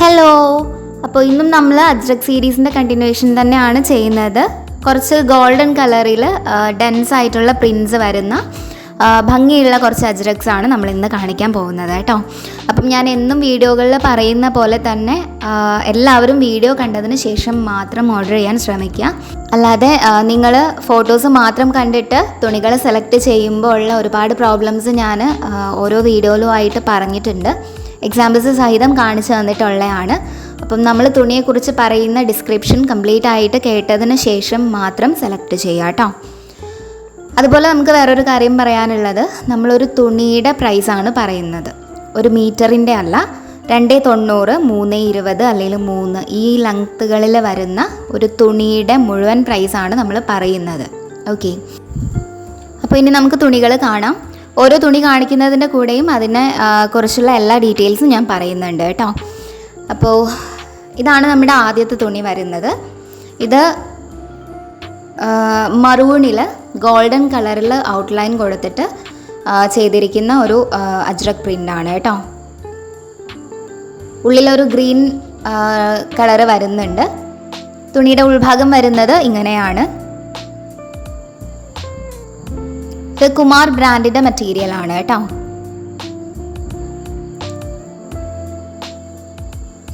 Hello, അപ്പോൾ ഇന്നും നമ്മൾ അജ്രക് സീരീസിൻ്റെ കണ്ടിന്യൂവേഷൻ തന്നെയാണ് ചെയ്യുന്നത്. കുറച്ച് ഗോൾഡൻ കളറിൽ ഡെൻസ് ആയിട്ടുള്ള പ്രിൻസ് വരുന്ന ഭംഗിയുള്ള കുറച്ച് അജ്രക്സ് ആണ് നമ്മൾ ഇന്ന് കാണിക്കാൻ പോകുന്നത് കേട്ടോ. അപ്പം ഞാൻ എന്നും വീഡിയോകളിൽ പറയുന്ന പോലെ തന്നെ എല്ലാവരും വീഡിയോ കണ്ടതിന് ശേഷം മാത്രം ഓർഡർ ചെയ്യാൻ ശ്രമിക്കുക. അല്ലാതെ നിങ്ങൾ ഫോട്ടോസ് മാത്രം കണ്ടിട്ട് തുണികൾ സെലക്ട് ചെയ്യുമ്പോൾ ഉള്ള ഒരുപാട് പ്രോബ്ലംസ് ഞാൻ ഓരോ വീഡിയോയിലുമായിട്ട് പറഞ്ഞിട്ടുണ്ട്. എക്സാമ്പിൾസ് സഹിതം കാണിച്ചു തന്നിട്ടുള്ളതാണ്. അപ്പം നമ്മൾ തുണിയെക്കുറിച്ച് പറയുന്ന ഡിസ്ക്രിപ്ഷൻ കംപ്ലീറ്റ് ആയിട്ട് കേട്ടതിന് ശേഷം മാത്രം സെലക്ട് ചെയ്യുക കേട്ടോ. അതുപോലെ നമുക്ക് വേറൊരു കാര്യം പറയാനുള്ളത്, നമ്മളൊരു തുണിയുടെ പ്രൈസാണ് പറയുന്നത്, ഒരു മീറ്ററിൻ്റെ അല്ല. 2.90, 3.20 അല്ലെങ്കിൽ 3 ഈ ലെങ്ത്തുകളിൽ വരുന്ന ഒരു തുണിയുടെ മുഴുവൻ പ്രൈസാണ് നമ്മൾ പറയുന്നത്. ഓക്കെ, അപ്പോൾ ഇനി നമുക്ക് തുണികൾ കാണാം. ഓരോ തുണി കാണിക്കുന്നതിൻ്റെ കൂടെയും അതിനെ കുറിച്ചുള്ള എല്ലാ ഡീറ്റെയിൽസും ഞാൻ പറയുന്നുണ്ട് കേട്ടോ. അപ്പോൾ ഇതാണ് നമ്മുടെ ആദ്യത്തെ തുണി വരുന്നത്. ഇത് മറൂണിൽ ഗോൾഡൻ കളറിൽ ഔട്ട്ലൈൻ കൊടുത്തിട്ട് ചെയ്തിരിക്കുന്ന ഒരു അജ്രക് പ്രിൻ്റാണ് കേട്ടോ. ഉള്ളിലൊരു ഗ്രീൻ കളറ് വരുന്നുണ്ട്. തുണിയുടെ ഉൾഭാഗം വരുന്നത് ഇങ്ങനെയാണ്. ഇത് കുമാർ ബ്രാൻഡിൻ്റെ മെറ്റീരിയൽ ആണ് കേട്ടോ.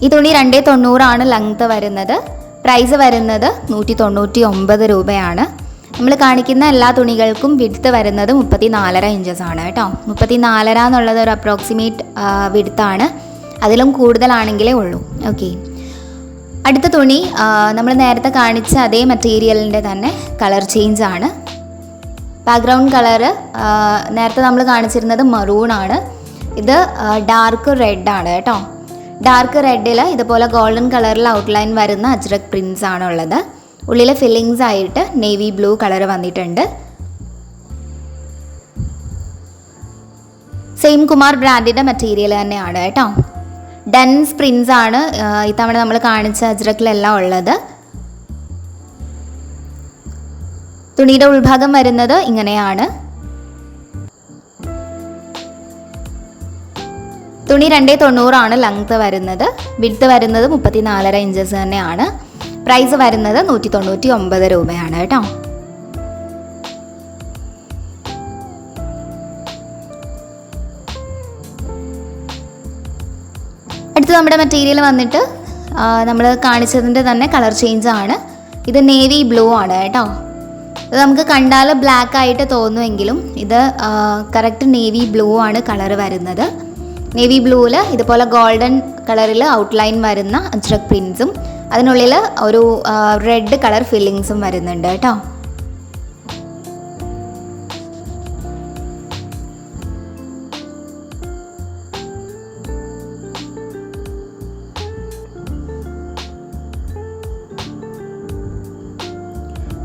ഈ തുണി 2.90 ലെങ്ത് വരുന്നത്. പ്രൈസ് വരുന്നത് 199 രൂപയാണ്. നമ്മൾ കാണിക്കുന്ന എല്ലാ തുണികൾക്കും വിഡ്ത്ത് വരുന്നത് 34.5 ഇഞ്ചസ് ആണ് കേട്ടോ. 34 എന്നുള്ളത് ഒരു അപ്രോക്സിമേറ്റ് വിഡ്ത്താണ്, അതിലും കൂടുതലാണെങ്കിലേ ഉള്ളൂ. ഓക്കെ, അടുത്ത തുണി നമ്മൾ നേരത്തെ കാണിച്ച അതേ മെറ്റീരിയലിൻ്റെ തന്നെ കളർ ചേഞ്ച് ആണ്. ബാക്ക്ഗ്രൗണ്ട് കളറ് നേരത്തെ നമ്മൾ കാണിച്ചിരുന്നത് മറൂൺ ആണ്. ഇത് ഡാർക്ക് റെഡ് ആണ് കേട്ടോ. ഡാർക്ക് റെഡിൽ ഇതുപോലെ ഗോൾഡൻ കളറിൽ ഔട്ട്ലൈൻ വരുന്ന അജ്രക് പ്രിൻസ് ആണുള്ളത്. ഉള്ളിൽ ഫില്ലിങ്സ് ആയിട്ട് നേവി ബ്ലൂ കളർ വന്നിട്ടുണ്ട്. സെയിം കുമാർ ബ്രാൻഡിൻ്റെ മെറ്റീരിയൽ തന്നെയാണ് കേട്ടോ. ഡെൻസ് പ്രിൻസ് ആണ് ഇത്തവണ നമ്മൾ കാണിച്ച അജ്രക്കിലെല്ലാം ഉള്ളത്. തുണിയുടെ ഉൾഭാഗം വരുന്നത് ഇങ്ങനെയാണ്. തുണി 2.90 ലെങ്ത് വരുന്നത്. വിഡ്ത്ത് വരുന്നത് 34 ഇഞ്ചസ് തന്നെയാണ്. പ്രൈസ് വരുന്നത് 199 രൂപയാണ് കേട്ടോ. അടുത്ത് നമ്മുടെ മെറ്റീരിയൽ വന്നിട്ട് നമ്മൾ കാണിച്ചതിൻ്റെ തന്നെ കളർ ചേഞ്ച് ആണ്. ഇത് നേവി ബ്ലൂ ആണ് കേട്ടോ. ഇത് നമുക്ക് കണ്ടാൽ ബ്ലാക്ക് ആയിട്ട് തോന്നുമെങ്കിലും ഇത് കറക്റ്റ് നേവി ബ്ലൂ ആണ് കളർ വരുന്നത്. നേവി ബ്ലൂവിൽ ഇതുപോലെ ഗോൾഡൻ കളറിൽ ഔട്ട്ലൈൻ വരുന്ന അജ്രക് പ്രിൻസും അതിനുള്ളിൽ ഒരു റെഡ് കളർ ഫില്ലിങ്സും വരുന്നുണ്ട് കേട്ടോ.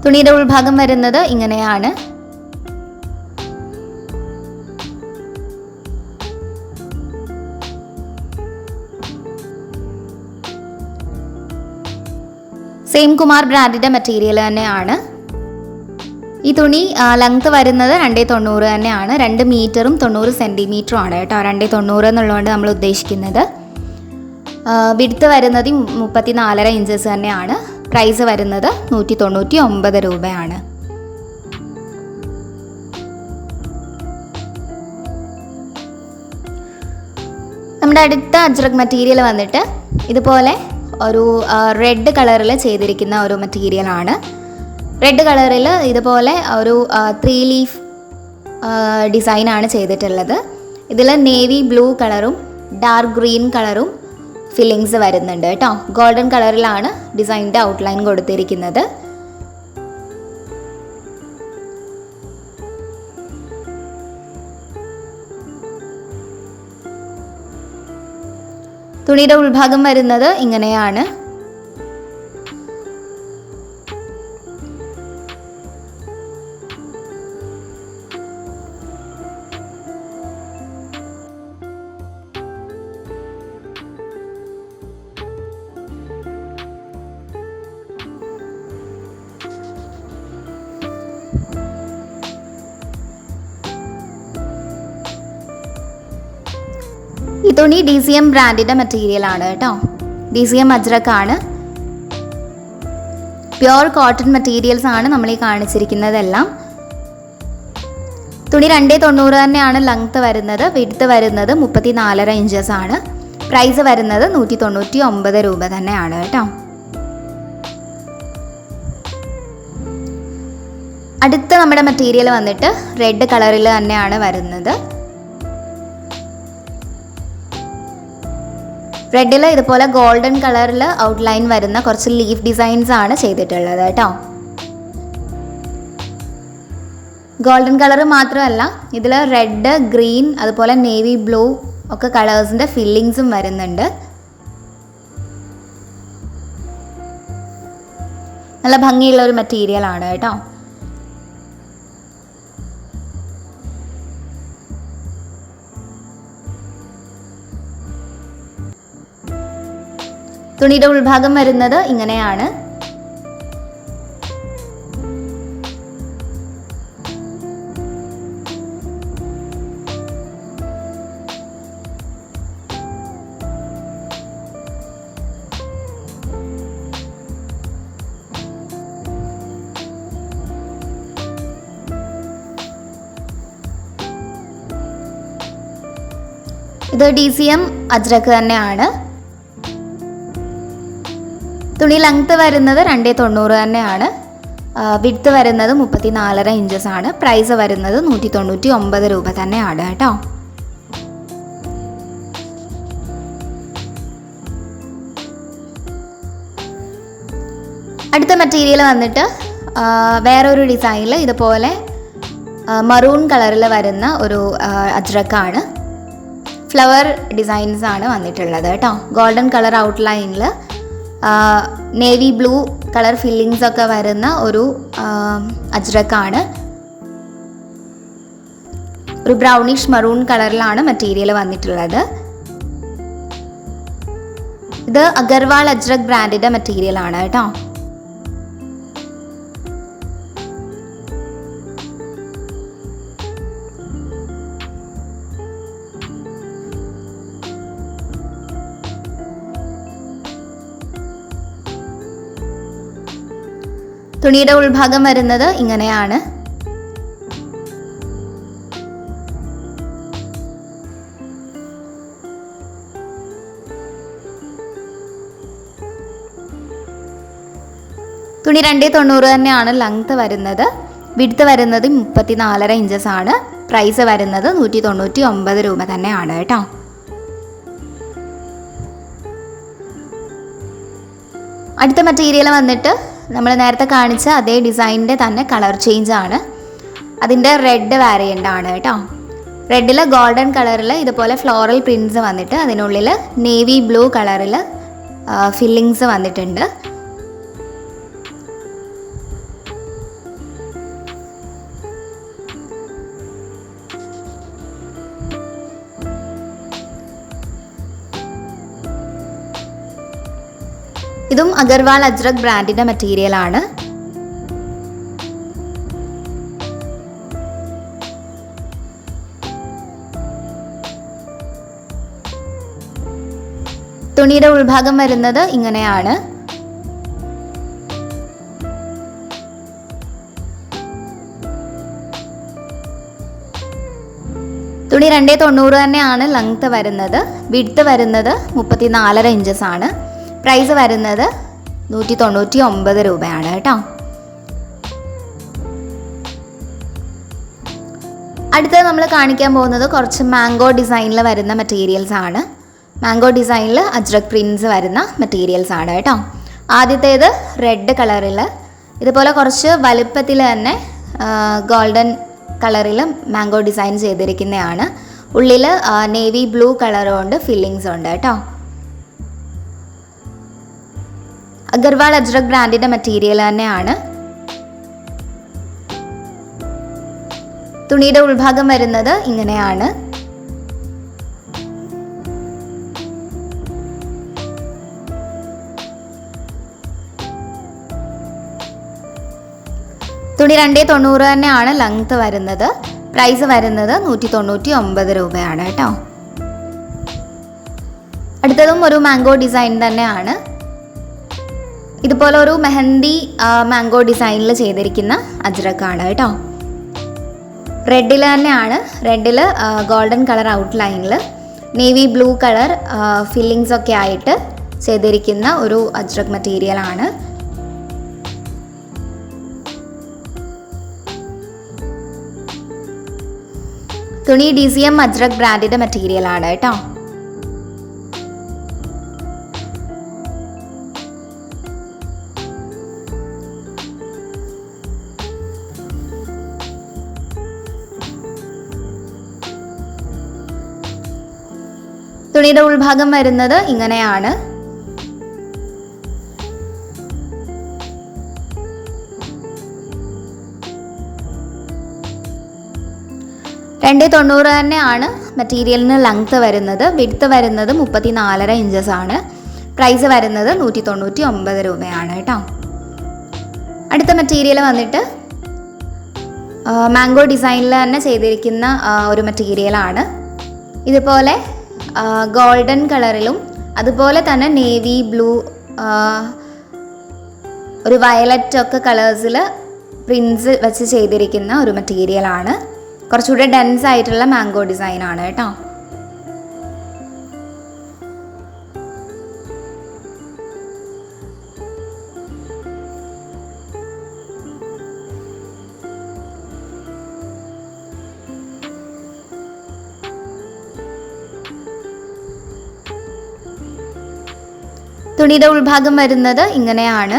തുണിയുടെ ഉൾഭാഗം വരുന്നത് ഇങ്ങനെയാണ്. സെയിം കുമാർ ബ്രാൻഡിൻ്റെ മെറ്റീരിയൽ തന്നെയാണ്. ഈ തുണി ലെങ്ത് വരുന്നത് 2.90 തന്നെയാണ്. 2 മീറ്ററും 90 സെൻറ്റിമീറ്ററും ആണ് കേട്ടോ. 2.90 എന്നുള്ളതുകൊണ്ട് നമ്മൾ ഉദ്ദേശിക്കുന്നത്. വിഡ്ത്ത് വരുന്നത് 34 ഇഞ്ചസ് തന്നെയാണ്. പ്രൈസ് വരുന്നത് 199 രൂപയാണ്. നമ്മുടെ അടുത്ത അജ്രക് മെറ്റീരിയൽ വന്നിട്ട് ഇതുപോലെ ഒരു റെഡ് കളറിൽ ചെയ്തിരിക്കുന്ന ഒരു മെറ്റീരിയൽ ആണ്. റെഡ് കളറിൽ ഇതുപോലെ ഒരു 3 ലീഫ് ഡിസൈനാണ് ചെയ്തിട്ടുള്ളത്. ഇതിൽ നേവി ബ്ലൂ കളറും ഡാർക്ക് ഗ്രീൻ കളറും ഫില്ലിങ്സ് വരുന്നുണ്ട് കേട്ടോ. ഗോൾഡൻ കളറിലാണ് ഡിസൈനിൻ്റെ ഔട്ട്ലൈൻ കൊടുത്തിരിക്കുന്നത്. തുണിയുടെ ഉൾഭാഗം വരുന്നത് ഇങ്ങനെയാണ്. ഈ തുണി DCM ബ്രാൻഡിൻ്റെ മെറ്റീരിയൽ ആണ് കേട്ടോ. DCM അജ്രക്കാണ്. പ്യുവർ കോട്ടൺ മെറ്റീരിയൽസ് ആണ് നമ്മൾ ഈ കാണിച്ചിരിക്കുന്നതെല്ലാം. തുണി 290 തന്നെയാണ് ലെങ്ത് വരുന്നത്. വിഡ്ത്ത് വരുന്നത് 34.5 ഇഞ്ചസ് ആണ്. പ്രൈസ് വരുന്നത് 199 രൂപ തന്നെയാണ് കേട്ടോ. അടുത്ത നമ്മുടെ മെറ്റീരിയൽ വന്നിട്ട് റെഡ് കളറിൽ തന്നെയാണ് വരുന്നത്. റെഡിൽ ഇതുപോലെ ഗോൾഡൻ കളറിൽ ഔട്ട്ലൈൻ വരുന്ന കുറച്ച് ലീഫ് ഡിസൈൻസ് ആണ് ചെയ്തിട്ടുള്ളത് കേട്ടോ. ഗോൾഡൻ കളർ മാത്രമല്ല, ഇതിൽ റെഡ്, ഗ്രീൻ, അതുപോലെ നേവി ബ്ലൂ ഒക്കെ കളേഴ്സിൻ്റെ ഫില്ലിങ്സും വരുന്നുണ്ട്. നല്ല ഭംഗിയുള്ള ഒരു മെറ്റീരിയൽ ആണ് കേട്ടോ. തുണിയുടെ ഉൾഭാഗം വരുന്നത് ഇങ്ങനെയാണ്. ഇത് DCM അജ്രക്ക് തന്നെയാണ്. തുണി ലെങ്ത്ത് വരുന്നത് 290 തന്നെയാണ്. വിഡ്ത്ത് വരുന്നത് 34.5 ഇഞ്ചസ് ആണ്. പ്രൈസ് വരുന്നത് 199 രൂപ തന്നെയാണ് കേട്ടോ. അടുത്ത മെറ്റീരിയൽ വന്നിട്ട് വേറൊരു ഡിസൈനിൽ ഇതുപോലെ മറൂൺ കളറിൽ വരുന്ന ഒരു അജ്രക്കാണ്. ഫ്ലവർ ഡിസൈൻസ് ആണ് വന്നിട്ടുള്ളത് കേട്ടോ. ഗോൾഡൻ കളർ ഔട്ട്ലൈനിൽ നേവി ബ്ലൂ കളർ ഫില്ലിങ്സ് ഒക്കെ വരുന്ന ഒരു അജ്രക്കാണ്. ഒരു ബ്രൗണിഷ് മറൂൺ കളറിലാണ് മെറ്റീരിയൽ വന്നിട്ടുള്ളത്. ഇത് അഗർവാൾ അജ്രക് ബ്രാൻഡിൻ്റെ മെറ്റീരിയൽ ആണ് കേട്ടോ. തുണിയുടെ ഉൾഭാഗം വരുന്നത് ഇങ്ങനെയാണ്. തുണി 290 തന്നെയാണ് ലെങ്ത് വരുന്നത്. വിഡ്ത്ത് വരുന്നത് 34.5 ഇഞ്ചസ് ആണ്. പ്രൈസ് വരുന്നത് 199 രൂപ തന്നെയാണ് കേട്ടോ. അടുത്ത മെറ്റീരിയൽ വന്നിട്ട് നമ്മൾ നേരത്തെ കാണിച്ച അതേ ഡിസൈനിൻ്റെ തന്നെ കളർ ചേഞ്ച് ആണ്. അതിൻ്റെ റെഡ് വാരിയൻ്റ് ആണ് കേട്ടോ. റെഡിൽ ഗോൾഡൻ കളറിൽ ഇതുപോലെ ഫ്ലോറൽ പ്രിൻറ്റ്സ് വന്നിട്ട് അതിനുള്ളിൽ നേവി ബ്ലൂ കളറിൽ ഫില്ലിങ്സ് വന്നിട്ടുണ്ട്. ഇതും അഗർവാൾ അജ്രക് ബ്രാൻഡിൻ്റെ മെറ്റീരിയൽ ആണ്. തുണിയുടെ ഉൾഭാഗം വരുന്നത് ഇങ്ങനെയാണ്. തുണി 290 തന്നെയാണ് ലെങ്ത് വരുന്നത്. വിഡ്ത്ത് വരുന്നത് 34.5 ഇഞ്ചസ് ആണ്. പ്രൈസ് വരുന്നത് 199 രൂപയാണ് കേട്ടോ. അടുത്തത് നമ്മൾ കാണിക്കാൻ പോകുന്നത് കുറച്ച് മാംഗോ ഡിസൈനിൽ വരുന്ന മെറ്റീരിയൽസ് ആണ്. മാംഗോ ഡിസൈനിൽ അജ്രക് പ്രിൻറ്റ്സ് വരുന്ന മെറ്റീരിയൽസ് ആണ് കേട്ടോ. ആദ്യത്തേത് റെഡ് കളറിൽ ഇതുപോലെ കുറച്ച് വലുപ്പത്തിൽ തന്നെ ഗോൾഡൻ കളറിൽ മാംഗോ ഡിസൈൻ ചെയ്തിരിക്കുന്നതാണ്. ഉള്ളിൽ നേവി ബ്ലൂ കളർ കൊണ്ട് ഫില്ലിങ്സ് ഉണ്ട് കേട്ടോ. അഗർവാൾ അജ്രക് ബ്രാൻഡിൻ്റെ മെറ്റീരിയൽ തന്നെയാണ്. തുണിയുടെ ഉൾഭാഗം വരുന്നത് ഇങ്ങനെയാണ്. തുണി 290 തന്നെയാണ് ലെങ്ത് വരുന്നത്. പ്രൈസ് വരുന്നത് 199 രൂപയാണ് കേട്ടോ. അടുത്തതും ഒരു മാംഗോ ഡിസൈൻ തന്നെയാണ്. ഇതുപോലെ ഒരു മെഹന്തി മാംഗോ ഡിസൈനിൽ ചെയ്തിരിക്കുന്ന അജ്രക്കാണ് കേട്ടോ. റെഡിൽ തന്നെയാണ്. റെഡിൽ ഗോൾഡൻ കളർ ഔട്ട്ലൈനിൽ നേവി ബ്ലൂ കളർ ഫില്ലിങ്സ് ഒക്കെ ആയിട്ട് ചെയ്തിരിക്കുന്ന ഒരു അജ്രക് മെറ്റീരിയൽ ആണ്. തുണി DCM അജ്രക് ബ്രാൻഡിന്റെ മെറ്റീരിയൽ ആണ് കേട്ടോ. തുണിയുടെ ഉൾഭാഗം വരുന്നത് ഇങ്ങനെയാണ്. $290 തന്നെയാണ് മെറ്റീരിയലിന് ലെങ്ത് വരുന്നത്. വിഡ്ത്ത് വരുന്നത് 34.5 ഇഞ്ചസ് ആണ്. പ്രൈസ് വരുന്നത് 199 രൂപയാണ് കേട്ടോ. അടുത്ത മെറ്റീരിയൽ വന്നിട്ട് മാംഗോ ഡിസൈനിൽ തന്നെ ചെയ്തിരിക്കുന്ന ഒരു മെറ്റീരിയലാണ്. ഇതുപോലെ ഗോൾഡൻ കളറിലും അതുപോലെ തന്നെ നേവി ബ്ലൂ, ഒരു വയലറ്റ് ഒക്കെ കളേഴ്സിൽ പ്രിൻസ് വെച്ച് ചെയ്തിരിക്കുന്ന ഒരു മെറ്റീരിയലാണ്. കുറച്ചുകൂടെ ഡെൻസ് ആയിട്ടുള്ള മാംഗോ ഡിസൈൻ ആണ് കേട്ടോ. തുണിയുടെ ഉൾഭാഗം വരുന്നത് ഇങ്ങനെയാണ്.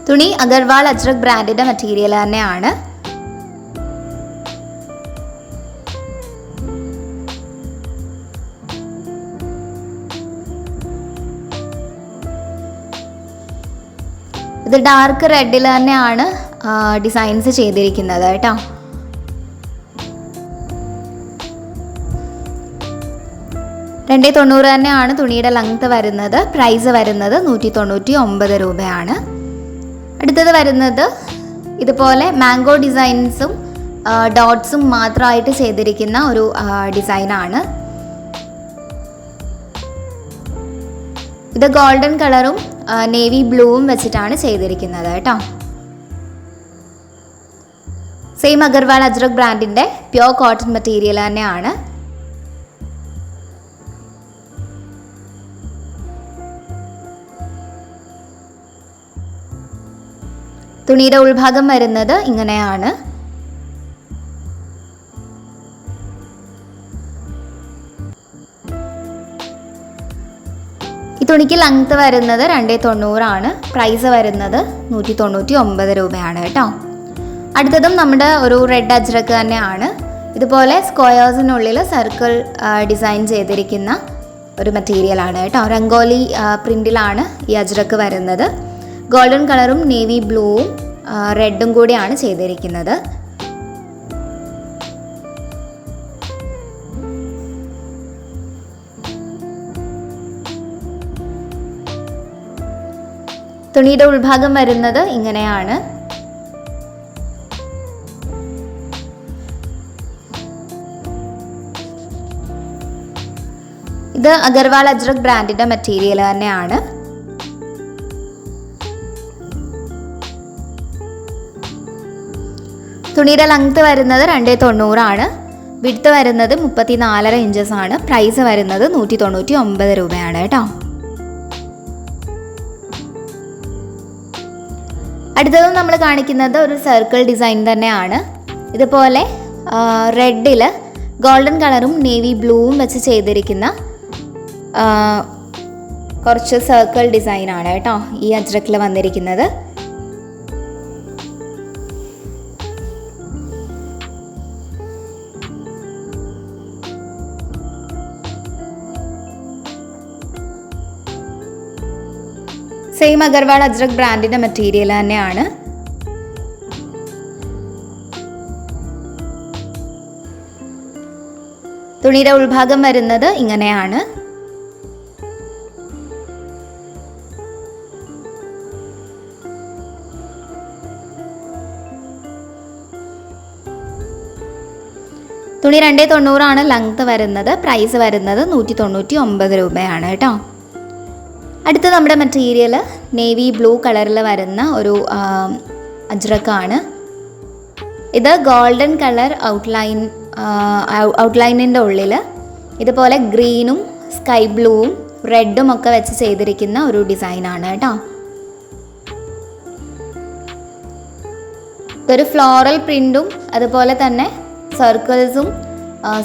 തുണി അഗർവാൾ അജ്രക് ബ്രാൻഡിന്റെ മെറ്റീരിയൽ തന്നെയാണ്. ഇത് ഡാർക്ക് റെഡിൽ തന്നെയാണ് ഡിസൈൻസ് ചെയ്തിരിക്കുന്നത് കേട്ടോ. $290 തന്നെയാണ് തുണിയുടെ ലെങ്ത് വരുന്നത്. പ്രൈസ് വരുന്നത് 199 രൂപയാണ്. അടുത്തത് വരുന്നത് ഇതുപോലെ മാംഗോ ഡിസൈൻസും ഡോട്ട്സും മാത്രമായിട്ട് ചെയ്തിരിക്കുന്ന ഒരു ഡിസൈനാണ്. ഇത് ഗോൾഡൻ കളറും നേവി ബ്ലൂവും വെച്ചിട്ടാണ് ചെയ്തിരിക്കുന്നത് കേട്ടോ. സെയിം അഗർവാൾ അജ്രക് ബ്രാൻഡിൻ്റെ പ്യോർ കോട്ടൺ മെറ്റീരിയൽ തന്നെയാണ്. തുണിയുടെ ഉൾഭാഗം വരുന്നത് ഇങ്ങനെയാണ്. ഈ തുണിക്ക് ലെങ്ത് വരുന്നത് 290 ആണ്. പ്രൈസ് വരുന്നത് 199 രൂപയാണ് കേട്ടോ. അടുത്തതും നമ്മുടെ ഒരു റെഡ് അജ്രക്ക് തന്നെയാണ്. ഇതുപോലെ സ്ക്വയേഴ്സിനുള്ളിൽ സർക്കിൾ ഡിസൈൻ ചെയ്തിരിക്കുന്ന ഒരു മെറ്റീരിയലാണ് കേട്ടോ. രംഗോലി പ്രിന്റിലാണ് ഈ അജ്രക്ക് വരുന്നത്. ഗോൾഡൻ കളറും നേവി ബ്ലൂവും റെഡും കൂടിയാണ് ചെയ്തിരിക്കുന്നത്. തുണിയുടെ ഉൾഭാഗം വരുന്നത് ഇങ്ങനെയാണ്. ഇത് അഗർവാൾ അജ്രക് ബ്രാൻഡിന്റെ മെറ്റീരിയൽ തന്നെയാണ്. തുണിയുടെ ലെങ്ത് വരുന്നത് 290 ആണ്. വിഡ്ത്ത് വരുന്നത് 34.5 ഇഞ്ചസ് ആണ്. പ്രൈസ് വരുന്നത് 199 രൂപയാണ് കേട്ടോ. അടുത്തതും നമ്മൾ കാണിക്കുന്നത് ഒരു സർക്കിൾ ഡിസൈൻ തന്നെയാണ്. ഇതുപോലെ റെഡിൽ ഗോൾഡൻ കളറും നേവി ബ്ലൂവും വെച്ച് ചെയ്തിരിക്കുന്ന കുറച്ച് സർക്കിൾ ഡിസൈനാണ് കേട്ടോ ഈ അജ്രക്കിൽ വന്നിരിക്കുന്നത്. സെയിം അഗർവാൾ അജ്രക് ബ്രാൻഡിന്റെ മെറ്റീരിയൽ തന്നെയാണ്. തുണിയുടെ ഉൾഭാഗം വരുന്നത് ഇങ്ങനെയാണ്. തുണി 290 ലെങ്ത് വരുന്നത്. പ്രൈസ് വരുന്നത് 199 രൂപയാണ് കേട്ടോ. അടുത്ത നമ്മുടെ മെറ്റീരിയൽ നേവി ബ്ലൂ കളറിൽ വരുന്ന ഒരു അജ്രക്കാണ്. ഇത് ഗോൾഡൻ കളർ ഔട്ട്ലൈനിൻ്റെ ഉള്ളിൽ ഇതുപോലെ ഗ്രീനും സ്കൈ ബ്ലൂവും റെഡും ഒക്കെ വെച്ച് ചെയ്തിരിക്കുന്ന ഒരു ഡിസൈനാണ് കേട്ടോ. ഇതൊരു ഫ്ലോറൽ പ്രിൻറ്റും അതുപോലെ തന്നെ സർക്കിൾസും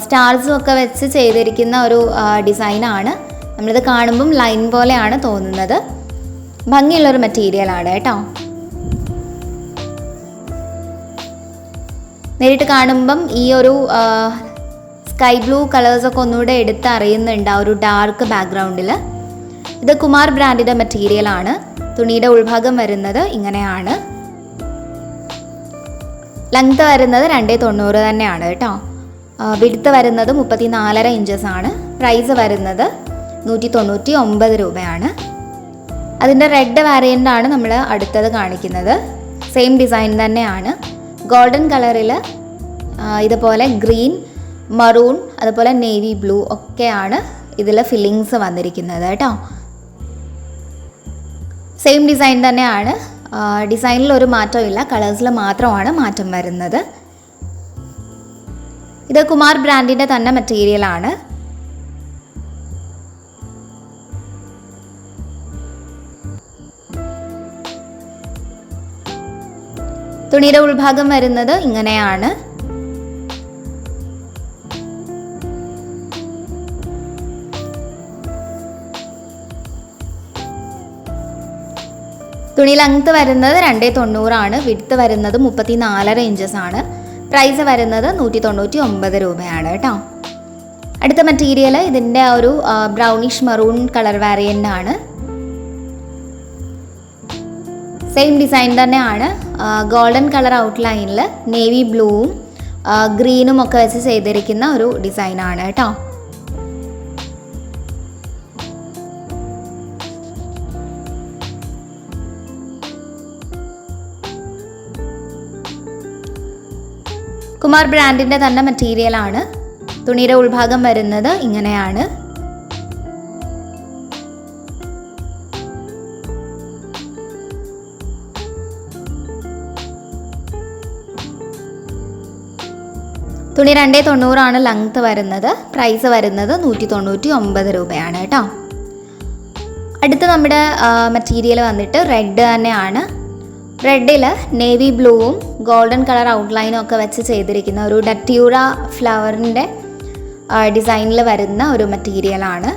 സ്റ്റാർസും ഒക്കെ വെച്ച് ചെയ്തിരിക്കുന്ന ഒരു ഡിസൈനാണ്. നമ്മളിത് കാണുമ്പം ലൈൻ പോലെയാണ് തോന്നുന്നത്. ഭംഗിയുള്ളൊരു മെറ്റീരിയലാണ് കേട്ടോ. നേരിട്ട് കാണുമ്പം ഈ ഒരു സ്കൈ ബ്ലൂ കളേഴ്സൊക്കെ ഒന്നുകൂടെ എടുത്ത് അറിയുന്നുണ്ട് ആ ഒരു ഡാർക്ക് ബാക്ക്ഗ്രൗണ്ടിൽ. ഇത് കുമാർ ബ്രാൻഡിൻ്റെ മെറ്റീരിയലാണ്. തുണിയുടെ ഉൾഭാഗം വരുന്നത് ഇങ്ങനെയാണ്. ലെങ്ത് വരുന്നത് 290 തന്നെയാണ് കേട്ടോ. വിഡ്ത്ത് വരുന്നത് 34.5 ഇഞ്ചസ് ആണ്. പ്രൈസ് വരുന്നത് 199 രൂപയാണ്. അതിൻ്റെ റെഡ് വാരിയൻ്റ് ആണ് നമ്മൾ അടുത്തത് കാണിക്കുന്നത്. സെയിം ഡിസൈൻ തന്നെയാണ്. ഗോൾഡൻ കളറിൽ ഇതുപോലെ ഗ്രീൻ, മറൂൺ, അതുപോലെ നേവി ബ്ലൂ ഒക്കെയാണ് ഇതിൽ ഫില്ലിങ്സ് വന്നിരിക്കുന്നത് കേട്ടോ. സെയിം ഡിസൈൻ തന്നെയാണ്. ഡിസൈനിൽ ഒരു മാറ്റമില്ല, കളേഴ്സിൽ മാത്രമാണ് മാറ്റം വരുന്നത്. ഇത് കുമാർ ബ്രാൻഡിൻ്റെ തന്നെ മെറ്റീരിയലാണ്. തുണിയുടെ ഉൾഭാഗം വരുന്നത് ഇങ്ങനെയാണ്. തുണി ലെങ്ത് വരുന്നത് 290 ആണ്. വിഡ്ത്ത് വരുന്നത് 34.5 ഇഞ്ചസ് ആണ്. പ്രൈസ് വരുന്നത് 199 രൂപയാണ് കേട്ടോ. അടുത്ത മെറ്റീരിയൽ ഇതിൻ്റെ ഒരു ബ്രൗണിഷ് മറൂൺ കളർ വാരിയൻ്റ് ആണ്. സെയിം ഡിസൈൻ തന്നെയാണ്. ഗോൾഡൻ കളർ ഔട്ട്ലൈനിൽ നേവി ബ്ലൂവും ഗ്രീനും ഒക്കെ വെച്ച് ചെയ്തിരിക്കുന്ന ഒരു ഡിസൈനാണ് കേട്ടോ. കുമാർ ബ്രാൻഡിൻ്റെ തന്നെ മെറ്റീരിയലാണ്. തുണിയുടെ ഉൾഭാഗം വരുന്നത് ഇങ്ങനെയാണ്. തുണി 290 ലെങ്ത് വരുന്നത്. പ്രൈസ് വരുന്നത് 199 രൂപയാണ് കേട്ടോ. അടുത്ത നമ്മുടെ മെറ്റീരിയൽ വന്നിട്ട് റെഡ് തന്നെയാണ്. റെഡിൽ നേവി ബ്ലൂവും ഗോൾഡൻ കളർ ഔട്ട്ലൈനും ഒക്കെ വെച്ച് ചെയ്തിരിക്കുന്ന ഒരു ഡറ്റ്യൂറ ഫ്ലവറിൻ്റെ ഡിസൈനിൽ വരുന്ന ഒരു മെറ്റീരിയലാണ്.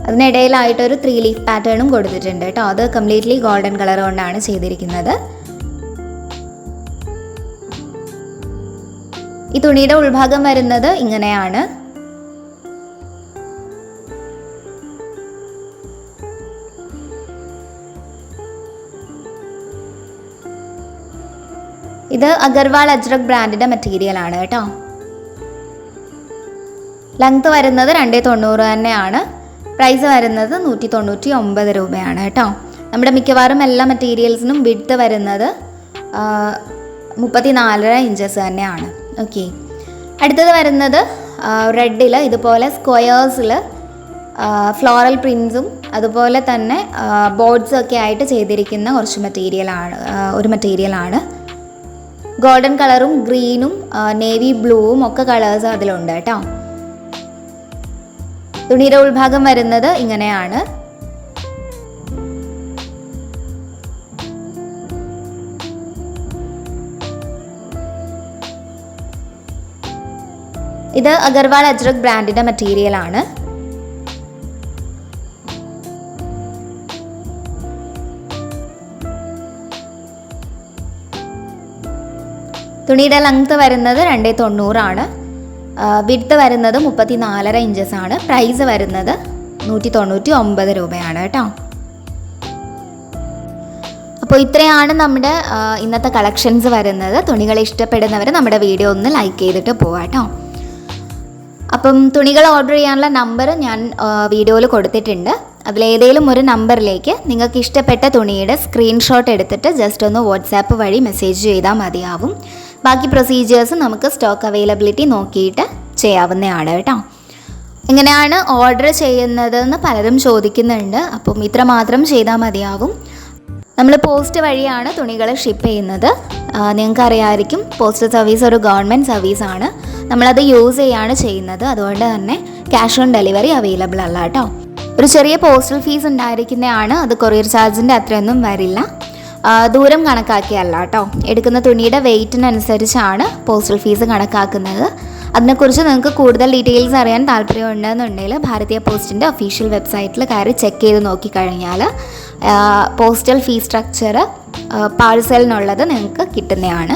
അതിനിടയിലായിട്ടൊരു 3 ലീഫ് പാറ്റേണും കൊടുത്തിട്ടുണ്ട് കേട്ടോ. അത് കംപ്ലീറ്റ്ലി ഗോൾഡൻ കളർ കൊണ്ടാണ് ചെയ്തിരിക്കുന്നത്. ഈ തുണിയുടെ ഉൾഭാഗം വരുന്നത് ഇങ്ങനെയാണ്. ഇത് അഗർവാൾ അജ്രക് ബ്രാൻഡിൻ്റെ മെറ്റീരിയലാണ് കേട്ടോ. ലെങ്ത് വരുന്നത് 290 തന്നെയാണ്. പ്രൈസ് വരുന്നത് 199 രൂപയാണ് കേട്ടോ. നമ്മുടെ മിക്കവാറും എല്ലാ മെറ്റീരിയൽസിനും വിഡ്ത്ത് വരുന്നത് 34.5 ഇഞ്ചസ് തന്നെയാണ്. ഓക്കെ, അടുത്തത് വരുന്നത് റെഡിൽ ഇതുപോലെ സ്ക്വയേഴ്സിൽ ഫ്ലോറൽ പ്രിൻസും അതുപോലെ തന്നെ ബോർഡ്സും ഒക്കെ ആയിട്ട് ചെയ്തിരിക്കുന്ന ഒരു മെറ്റീരിയലാണ്. ഗോൾഡൻ കളറും ഗ്രീനും നേവി ബ്ലൂവും ഒക്കെ കളേഴ്സ് അതിലുണ്ട് കേട്ടോ. തുണിയുടെ ഉൾഭാഗം വരുന്നത് ഇങ്ങനെയാണ്. ഇത് അഗർവാൾ അജ്രക് ബ്രാൻഡിൻ്റെ മെറ്റീരിയലാണ്. തുണിയുടെ ലെങ്ത് വരുന്നത് 290 വിഡ്ത്ത് വരുന്നത് 34.5 ഇഞ്ചസ് ആണ്. പ്രൈസ് വരുന്നത് 199 രൂപയാണ് കേട്ടോ. അപ്പോൾ ഇത്രയാണ് നമ്മുടെ ഇന്നത്തെ കളക്ഷൻസ് വരുന്നത്. തുണികൾ ഇഷ്ടപ്പെടുന്നവർ നമ്മുടെ വീഡിയോ ഒന്ന് ലൈക്ക് ചെയ്തിട്ട് പോവാം കേട്ടോ. അപ്പം തുണികൾ ഓർഡർ ചെയ്യാനുള്ള നമ്പർ ഞാൻ വീഡിയോയിൽ കൊടുത്തിട്ടുണ്ട്. അതിലേതെങ്കിലും ഒരു നമ്പറിലേക്ക് നിങ്ങൾക്ക് ഇഷ്ടപ്പെട്ട തുണിയുടെ സ്ക്രീൻഷോട്ട് എടുത്തിട്ട് ജസ്റ്റ് ഒന്ന് വാട്സാപ്പ് വഴി മെസ്സേജ് ചെയ്താൽ മതിയാവും. ബാക്കി പ്രൊസീജിയേഴ്സ് നമുക്ക് സ്റ്റോക്ക് അവൈലബിലിറ്റി നോക്കിയിട്ട് ചെയ്യാവുന്നതാണ് കേട്ടോ. എങ്ങനെയാണ് ഓർഡർ ചെയ്യുന്നതെന്ന് പലരും ചോദിക്കുന്നുണ്ട്. അപ്പം ഇത്ര മാത്രം ചെയ്താൽ മതിയാവും. നമ്മൾ പോസ്റ്റ് വഴിയാണ് തുണികൾ ഷിപ്പ് ചെയ്യുന്നത്. നിങ്ങൾക്ക് അറിയാമായിരിക്കും, പോസ്റ്റൽ സർവീസ് ഒരു ഗവൺമെൻറ് സർവീസാണ്. നമ്മളത് യൂസ് ചെയ്യാണ് ചെയ്യുന്നത്. അതുകൊണ്ട് തന്നെ ക്യാഷ് ഓൺ ഡെലിവറി അവൈലബിൾ അല്ല കേട്ടോ. ഒരു ചെറിയ പോസ്റ്റൽ ഫീസ് ഉണ്ടായിരിക്കുന്നതാണ്. അത് കൊറിയർ ചാർജിൻ്റെ അത്രയൊന്നും വരില്ല. ദൂരം കണക്കാക്കിയല്ല കേട്ടോ. എടുക്കുന്ന തുണിയുടെ വെയ്റ്റിനനുസരിച്ചാണ് പോസ്റ്റൽ ഫീസ് കണക്കാക്കുന്നത്. അതിനെക്കുറിച്ച് നിങ്ങൾക്ക് കൂടുതൽ ഡീറ്റെയിൽസ് അറിയാൻ താല്പര്യമുണ്ടെന്നുണ്ടെങ്കിൽ ഭാരതീയ പോസ്റ്റിൻ്റെ ഒഫീഷ്യൽ വെബ്സൈറ്റിൽ കയറി ചെക്ക് ചെയ്ത് നോക്കിക്കഴിഞ്ഞാൽ പോസ്റ്റൽ ഫീസ് സ്ട്രക്ചർ പാഴ്സലിനുള്ളത് നിങ്ങൾക്ക് കിട്ടുന്നതാണ്.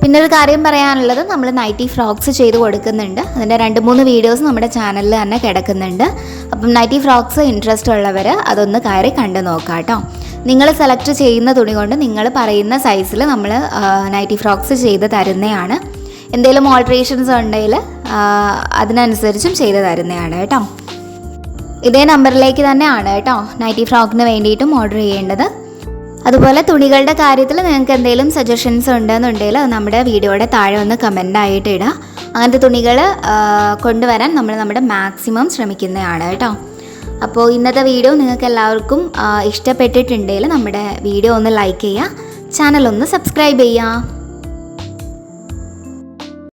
പിന്നെ ഒരു കാര്യം പറയാനുള്ളത്, നമ്മൾ നൈറ്റി ഫ്രോക്സ് ചെയ്ത് കൊടുക്കുന്നുണ്ട്. അതിൻ്റെ 2-3 വീഡിയോസ് നമ്മുടെ ചാനലിൽ തന്നെ കിടക്കുന്നുണ്ട്. അപ്പം നൈറ്റി ഫ്രോക്സ് ഇൻട്രസ്റ്റ് ഉള്ളവർ അതൊന്ന് കയറി കണ്ടു നോക്കാം കേട്ടോ. നിങ്ങൾ സെലക്ട് ചെയ്യുന്ന തുണി കൊണ്ട് നിങ്ങൾ പറയുന്ന സൈസിൽ നമ്മൾ നൈറ്റി ഫ്രോക്സ് ചെയ്ത് തരുന്നതാണ്. എന്തെങ്കിലും ഓൾട്രേഷൻസ് ഉണ്ടെങ്കിൽ അതിനനുസരിച്ചും ചെയ്ത് തരുന്നതാണ് കേട്ടോ. ഇതേ നമ്പറിലേക്ക് തന്നെയാണ് കേട്ടോ നൈറ്റി ഫ്രോക്കിന് വേണ്ടിയിട്ടും ഓർഡർ ചെയ്യേണ്ടത്. അതുപോലെ തുണികളുടെ കാര്യത്തിൽ നിങ്ങൾക്ക് എന്തെങ്കിലും സജഷൻസ് ഉണ്ടെന്നുണ്ടെങ്കിൽ അത് നമ്മുടെ വീഡിയോയുടെ താഴെ ഒന്ന് കമൻ്റായിട്ട് ഇടുക. അങ്ങനത്തെ തുണികൾ കൊണ്ടുവരാൻ നമ്മൾ നമ്മുടെ മാക്സിമം ശ്രമിക്കുന്നതാണ് കേട്ടോ. അപ്പോൾ ഇന്നത്തെ വീഡിയോ നിങ്ങൾക്ക് എല്ലാവർക്കും ഇഷ്ടപ്പെട്ടിട്ടുണ്ടെങ്കിൽ നമ്മുടെ വീഡിയോ ഒന്ന് ലൈക്ക് ചെയ്യുക, ചാനൽ ഒന്ന് സബ്സ്ക്രൈബ് ചെയ്യുക.